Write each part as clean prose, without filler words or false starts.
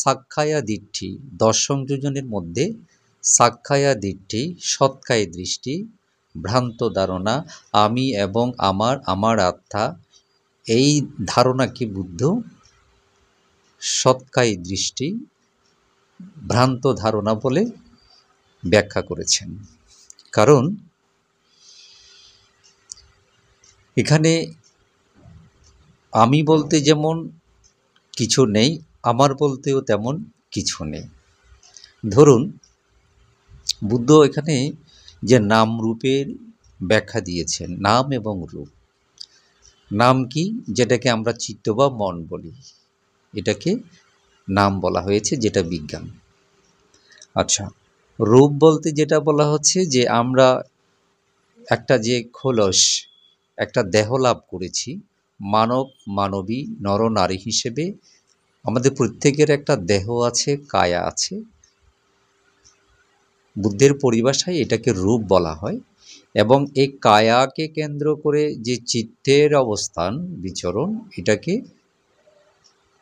সাক্ষ্যায়া দিঠি, 10 সংযোজনের মধ্যে সাক্ষ্যায়া দিঠি, সৎকায় দৃষ্টি, ভ্রান্ত ধারণা, আমি এবং আমার আত্মা, এই ধারণাকে বুদ্ধ সৎকায় দৃষ্টি, ভ্রান্ত ধারণা বলে ব্যাখ্যা করেছেন। কারণ এখানে আমি বলতে যেমন কিছু নেই, আমার বলতেও তেমন কিছু নেই। ধরুন বুদ্ধ এখানে যে নাম রূপের ব্যাখ্যা দিয়েছেন, নাম এবং রূপ। নাম কি? যেটাকে আমরা চিত্ত বা মন বলি, এটাকে নাম বলা হয়েছে, যেটা বিজ্ঞান। আচ্ছা, রূপ বলতে যেটা বলা হচ্ছে যে আমরা একটা যে খোলস, একটা দেহ লাভ করেছি, মানব মানবী নরনারী হিসেবে আমাদের প্রত্যেকের একটা দেহ আছে, কায়া আছে। বুদ্ধের পরিভাষায় এটাকে রূপ বলা হয়। এবং এই কায়াকে কেন্দ্র করে যে চিত্তের অবস্থান, বিচরণ, এটাকে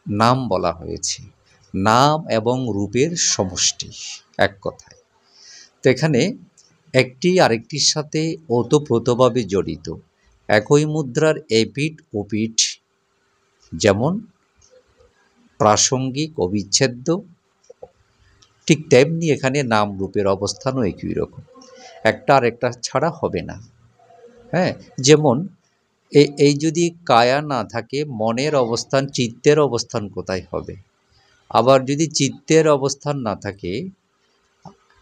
নাম বলা হয়েছে। নাম এবং রূপের সমষ্টি, এক কথায়। তো এখানে একটি আরেকটির সাথে ওতপ্রোতভাবে জড়িত। একই মুদ্রার এপিঠ ওপিঠ যেমন প্রাসঙ্গিক, অবিচ্ছেদ্য, ঠিক তেমনি এখানে নাম রূপের অবস্থানও একই রকম, একটা আরেকটা ছাড়া হবে না। হ্যাঁ, যেমন এই যদি কায়া না থাকে, মনের অবস্থান, চিত্তের অবস্থান কোথায় হবে? আবার যদি চিত্তের অবস্থান না থাকে,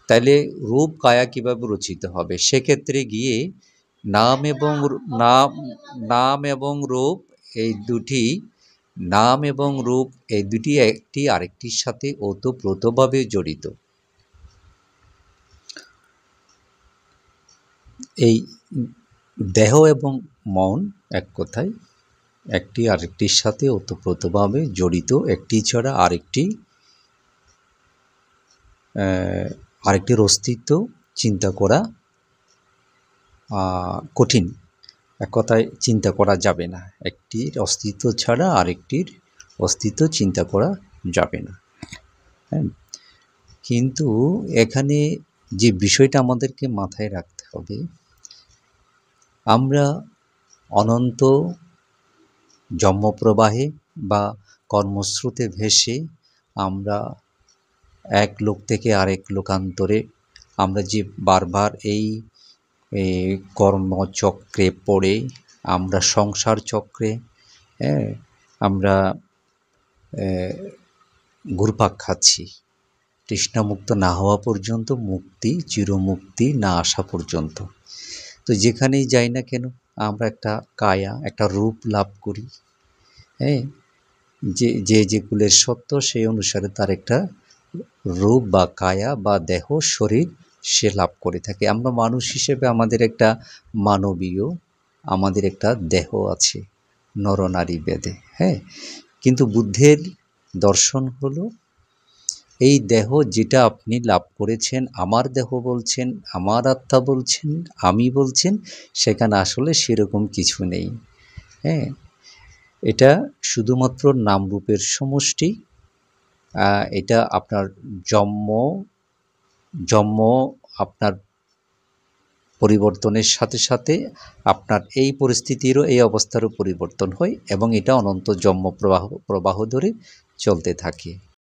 তাহলে রূপ কায়া কিভাবে রচিত হবে? সেক্ষেত্রে গিয়ে নাম এবং রূপ এই দুটি, নাম এবং রূপ এই দুটি একটি আরেকটির সাথে ওতপ্রোতভাবে জড়িত। এই দেহ এবং মন এক কথায় একটি আরেকটির সাথে ওতপ্রোতভাবে জড়িত, একটি ছাড়া আরেকটির অস্তিত্ব চিন্তা করা কঠিন, এক কথায় চিন্তা করা যাবে না। একটির অস্তিত্ব ছাড়া আরেকটির অস্তিত্ব চিন্তা করা যাবে না। হ্যাঁ, কিন্তু এখানে যে বিষয়টা আমাদেরকে মাথায় রাখতে হবে, আমরা অনন্ত জন্মপ্রবাহে বা কর্মস্রোতে ভেসে আমরা এক লোক থেকে আরেক লোকান্তরে, আমরা যে বারবার এই কর্মচক্রে পড়ে, আমরা সংসার চক্রে আমরা ঘুরপাক খাচ্ছি, তৃষ্ণামুক্ত না হওয়া পর্যন্ত, মুক্তি, চিরমুক্তি না আসা পর্যন্ত। তো যেখানেই যাই না কেন আমরা একটা কায়া, একটা রূপ লাভ করি। হ্যাঁ, যে কুলের সত্য, সেই অনুসারে তার একটা রূপ বা কায়া বা দেহ, শরীর সে লাভ করে থাকে। আমরা মানুষ হিসেবে আমাদের একটা মানবীয়, আমাদের একটা দেহ আছে, নরনারী ভেদে। হ্যাঁ, কিন্তু বুদ্ধের দর্শন হলো এই দেহ যেটা আপনি লাভ করেছেন, আমার দেহ বলছেন, আমার আত্মা বলছেন, আমি বলছেন, সেখানে আসলে সেরকম কিছু নেই। হ্যাঁ, এটা শুধুমাত্র নামরূপের সমষ্টি। এটা আপনার জন্ম আপনার পরিবর্তনের সাথে সাথে আপনার এই পরিস্থিতিরও, এই অবস্থারও পরিবর্তন হয়, এবং এটা অনন্ত জন্ম প্রবাহ ধরে চলতে থাকে।